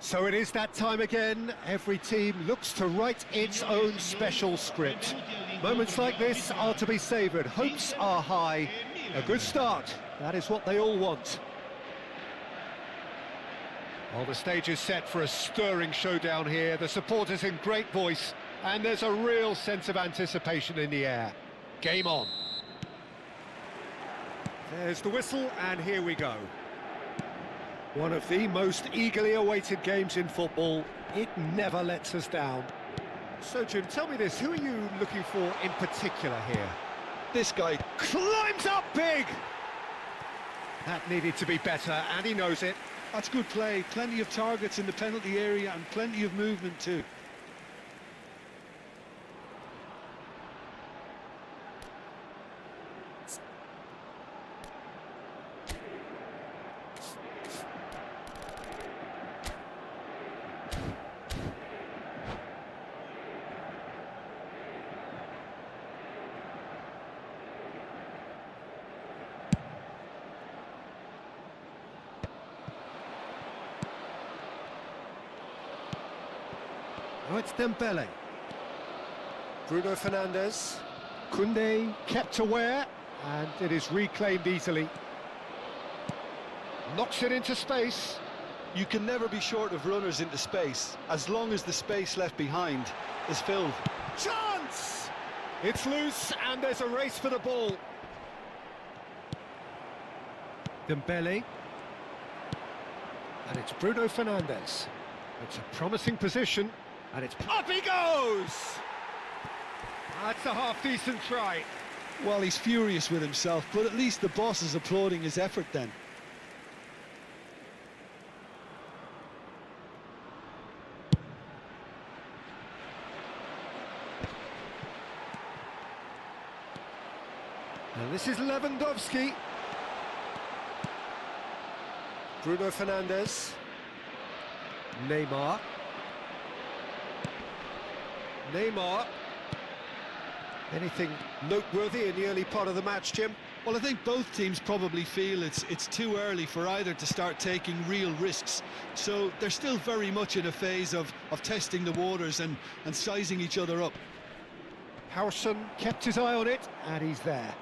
So it is that time again. Every team looks to write its own special script. Moments like this are to be savoured. Hopes are high. A good start. That is what they all want. Well, the stage is set for a stirring showdown here. The supporters in great voice, and there's a real sense of anticipation in the air. Game on. There's the whistle, and here we go. One of the most eagerly awaited games in football. It never lets us down. So, Jim, tell me this, who are you looking for in particular here? This guy Climbs up big! That needed to be better, and he knows it. That's good play. Plenty of targets in the penalty area and plenty of movement too. Oh, it's Dembele. Bruno Fernandes. Koundé kept aware, and it is reclaimed easily. Knocks it into space. You can never be short of runners into space, as long as the space left behind is filled. Chance! It's loose, and there's a race for the ball. Dembele. And it's Bruno Fernandes. It's a promising position. And it's up he goes! That's a half-decent try. Well, he's furious with himself, but at least the boss is applauding his effort then. And this is Lewandowski. Bruno Fernandes. Neymar. Anything noteworthy in the early part of the match, Jim? Well, I think both teams probably feel it's too early for either to start taking real risks. So they're still very much in a phase of testing the waters and sizing each other up. Howson kept his eye on it, and he's there.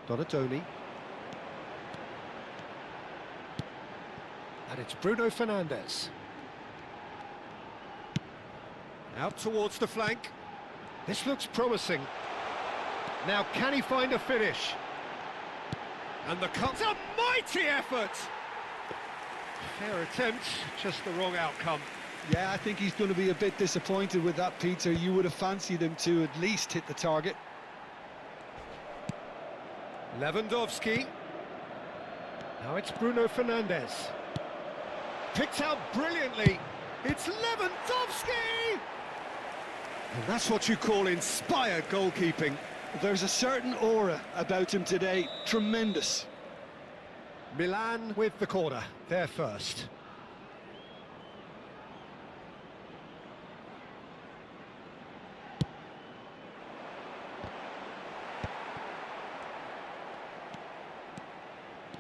Donatoni. And it's Bruno Fernandes. Out towards the flank. This looks promising. Now, can he find a finish? And the cut's a mighty effort! Fair attempt, just the wrong outcome. Yeah, I think he's going to be a bit disappointed with that, Peter. You would have fancied him to at least hit the target. Lewandowski. Now it's Bruno Fernandes. Picked out brilliantly. It's Lewandowski! And that's what you call inspired goalkeeping. There's a certain aura about him today. Tremendous. Milan with the corner. They're first.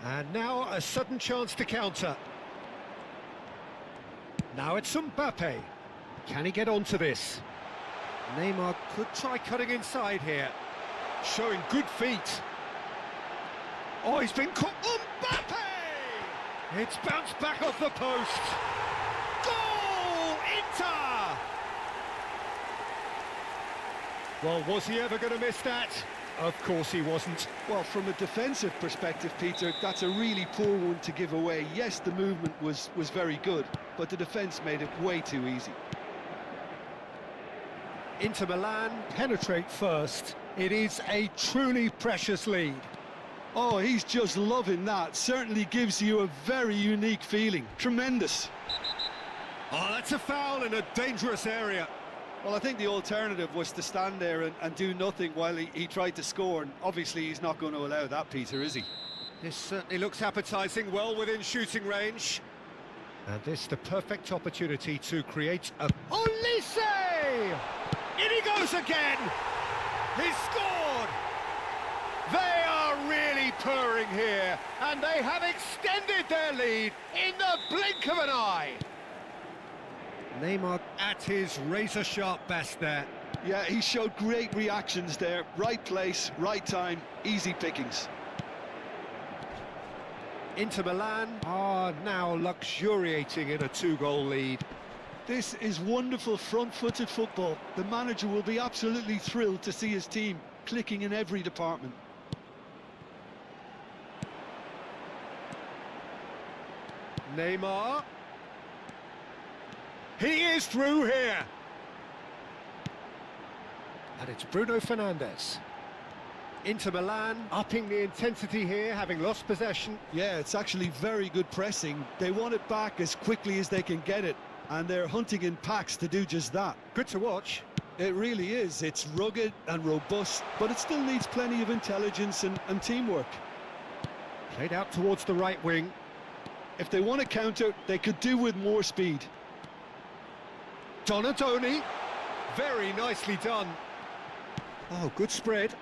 And now a sudden chance to counter. Now it's Mbappe. Can he get onto this? Neymar could try cutting inside here. Showing good feet. Oh, he's been caught. Mbappe! It's bounced back off the post. Goal! Inter! Well, was he ever going to miss that? Of course he wasn't. Well, from a defensive perspective, Peter, that's a really poor one to give away. Yes, the movement was very good, but the defence made it way too easy. Inter Milan penetrate first. It is a truly precious lead. Oh, he's just loving that. Certainly gives you a very unique feeling. Tremendous. Oh, that's a foul in a dangerous area. Well, I think the alternative was to stand there and do nothing while he tried to score, and obviously he's not going to allow that, Peter, is he? This certainly looks appetising, well within shooting range. And this the perfect opportunity to create a... Olise! In he goes again! He's scored! They are really purring going here, and they have extended their lead in the blink of an eye. Neymar at his razor-sharp best there. Yeah, he showed great reactions there. Right place, right time, easy pickings. Inter Milan are now luxuriating in a 2-goal lead. This is wonderful front-footed football. The manager will be absolutely thrilled to see his team clicking in every department. Neymar. He is through here. And it's Bruno Fernandes. Inter Milan upping the intensity here, having lost possession. Yeah, it's actually very good pressing. They want it back as quickly as they can get it, and they're hunting in packs to do just that. Good to watch. It really is. It's rugged and robust, but it still needs plenty of intelligence and teamwork. Played out towards the right wing. If they want to counter, they could do with more speed. Donadoni. Very nicely done. Oh, good spread.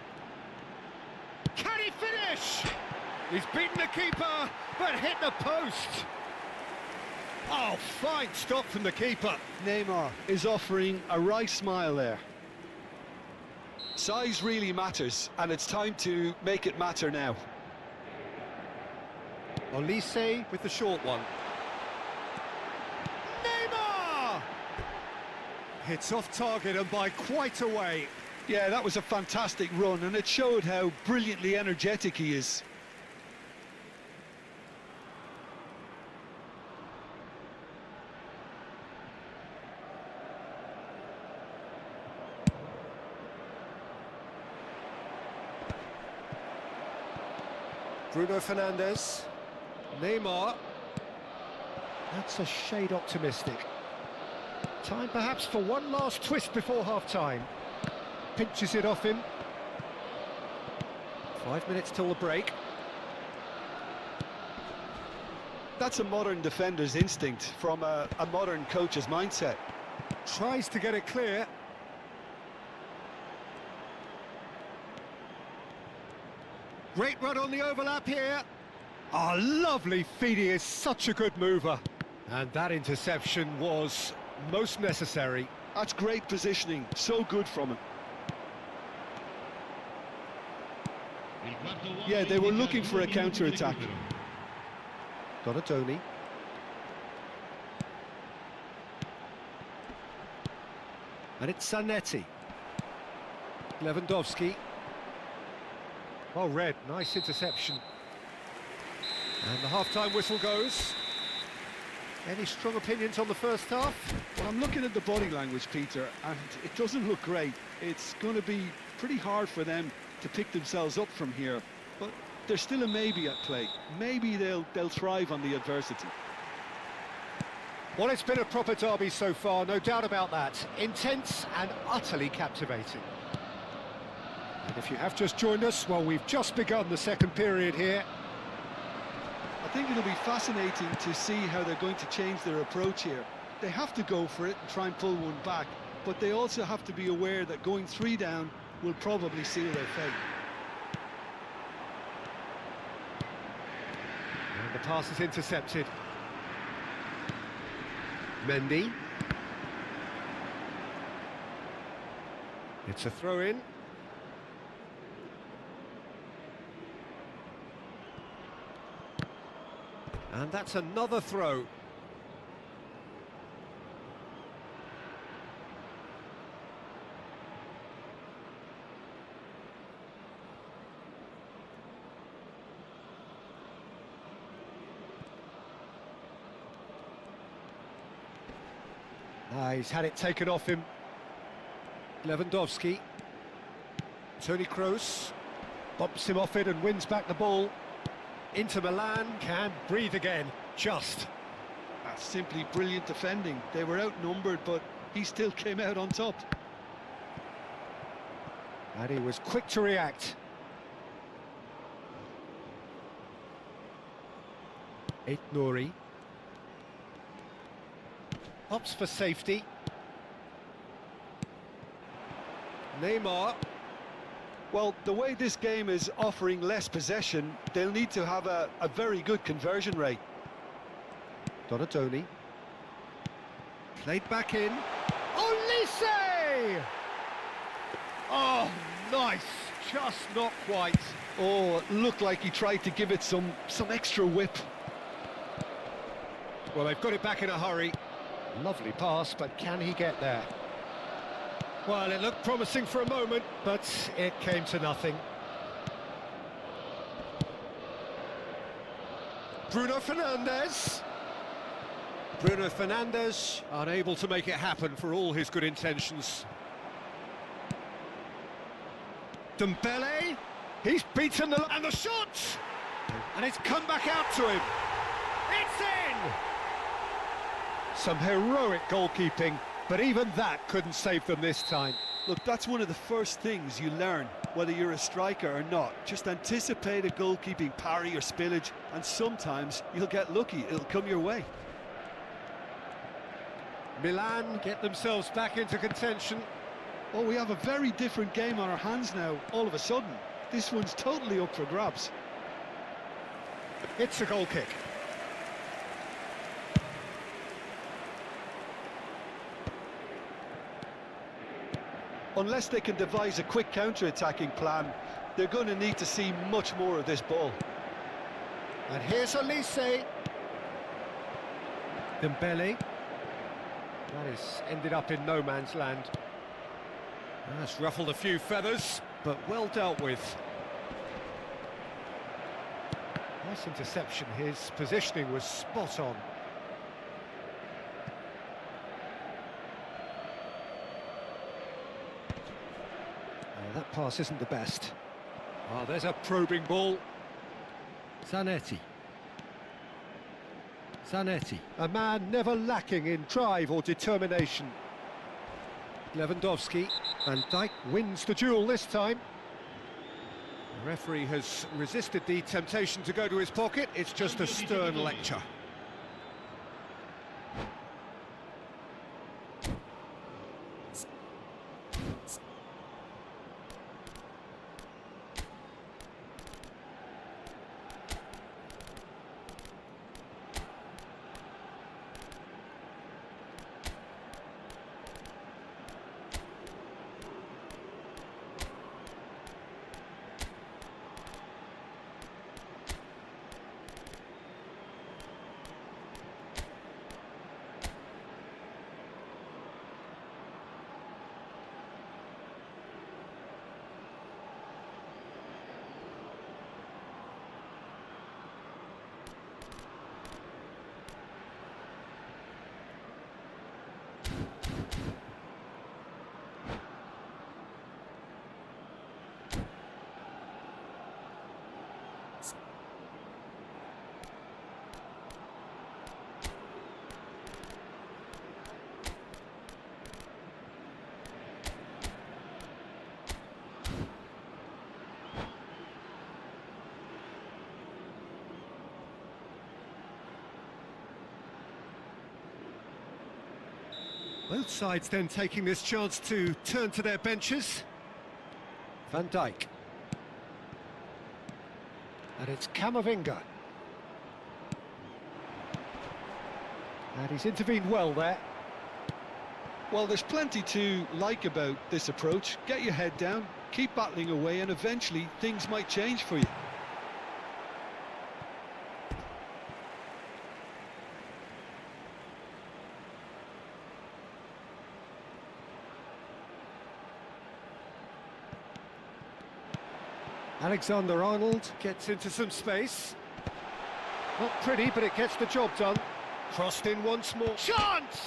Can he finish? He's beaten the keeper, but hit the post. Oh, fine stop from the keeper. Neymar is offering a right smile there. Size really matters, and it's time to make it matter now. Olise with the short one. Neymar! Hits off target and by quite a way. Yeah, that was a fantastic run, and it showed how brilliantly energetic he is. Bruno Fernandes. Neymar. That's a shade optimistic. Time perhaps for one last twist before half-time. Pinches it off him. 5 minutes till the break. That's a modern defender's instinct from a modern coach's mindset. Tries to get it clear. Great run on the overlap here. Oh, lovely feed. He is such a good mover. And that interception was most necessary. That's great positioning, so good from him. Yeah, they were looking for a counter-attack. Donadoni. And it's Zanetti. Lewandowski. Well read, nice interception. And the half-time whistle goes. Any strong opinions on the first half? Well, I'm looking at the body language, Peter, and it doesn't look great. It's going to be pretty hard for them to pick themselves up from here, but there's still a maybe at play. Maybe they'll thrive on the adversity. Well, it's been a proper derby so far, no doubt about that. Intense and utterly captivating. And if you have just joined us, well, we've just begun the second period here. I think it'll be fascinating to see how they're going to change their approach here. They have to go for it and try and pull one back, but they also have to be aware that going 3 down will probably seal their fate. And the pass is intercepted. Mendy. It's a throw-in. And that's another throw. He's had it taken off him. Lewandowski. Toni Kroos bumps him off it and wins back the ball. Inter Milan can breathe again, just. That's simply brilliant defending. They were outnumbered, but he still came out on top. And he was quick to react. Nouri. Opts for safety. Neymar. Well, the way this game is offering less possession, they'll need to have a very good conversion rate. Donatoni. Played back in. Olise! Oh, nice. Just not quite. Oh, it looked like he tried to give it some extra whip. Well, they've got it back in a hurry. Lovely pass, but can he get there? Well, it looked promising for a moment, but it came to nothing. Bruno Fernandes. Bruno Fernandes, unable to make it happen for all his good intentions. Dembele, he's beaten and the shot! And it's come back out to him. It's in! Some heroic goalkeeping, but even that couldn't save them this time. Look, that's one of the first things you learn, whether you're a striker or not. Just anticipate a goalkeeping parry or spillage, and sometimes you'll get lucky, it'll come your way. Milan get themselves back into contention. Oh, we have a very different game on our hands now, all of a sudden. This one's totally up for grabs. It's a goal kick. Unless they can devise a quick counter-attacking plan, they're going to need to see much more of this ball. And here's Olise. Dembele. That has ended up in no man's land. That's ruffled a few feathers, but well dealt with. Nice interception. His positioning was spot on. That pass isn't the best. Oh, there's a probing ball. Zanetti. Zanetti, a man never lacking in drive or determination. Lewandowski, and Dijk wins the duel this time. The referee has resisted the temptation to go to his pocket. It's just a stern lecture. Both sides then taking this chance to turn to their benches. Van Dijk. And it's Camavinga. And he's intervened well there. Well, there's plenty to like about this approach. Get your head down, keep battling away, and eventually things might change for you. Alexander-Arnold gets into some space. Not pretty, but it gets the job done. Crossed in once more. Chance!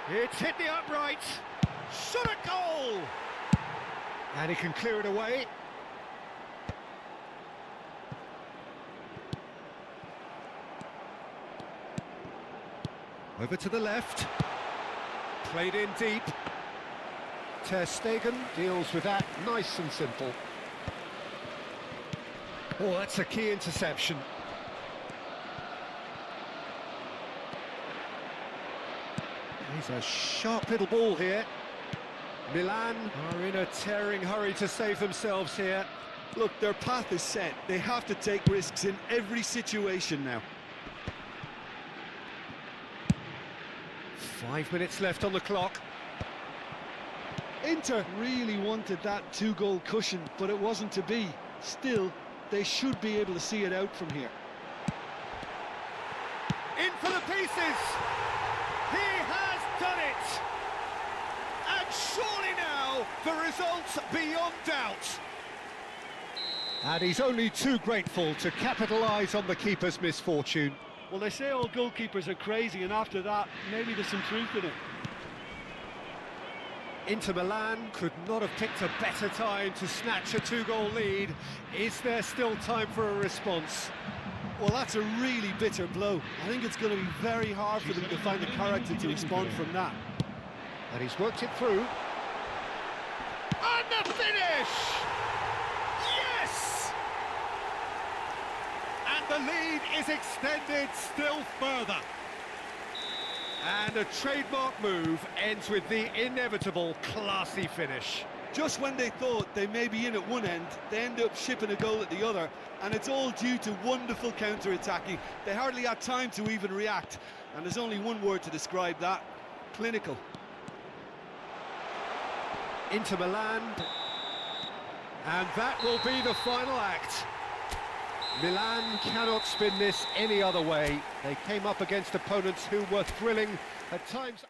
It's hit the upright. Shot a goal! And he can clear it away. Over to the left. Played in deep. Ter Stegen deals with that nice and simple. Oh, that's a key interception. He's a sharp little ball here. Milan are in a tearing hurry to save themselves here. Look, their path is set. They have to take risks in every situation now. 5 minutes left on the clock. Inter really wanted that two-goal cushion, but it wasn't to be. Still, they should be able to see it out from here. In for the pieces! He has done it! And surely now, the result's beyond doubt. And he's only too grateful to capitalise on the keeper's misfortune. Well, they say all goalkeepers are crazy, and after that, maybe there's some truth in it. Inter Milan could not have picked a better time to snatch a two-goal lead. Is there still time for a response? Well, that's a really bitter blow. I think it's going to be very hard for them to find the character to respond from that. And he's worked it through. And the finish! Yes! And the lead is extended still further. And a trademark move ends with the inevitable classy finish. Just when they thought they may be in at one end, they end up shipping a goal at the other, and it's all due to wonderful counter-attacking. They hardly had time to even react, and there's only one word to describe that: clinical. Inter Milan, and that will be the final act. Milan cannot spin this any other way. They came up against opponents who were thrilling at times.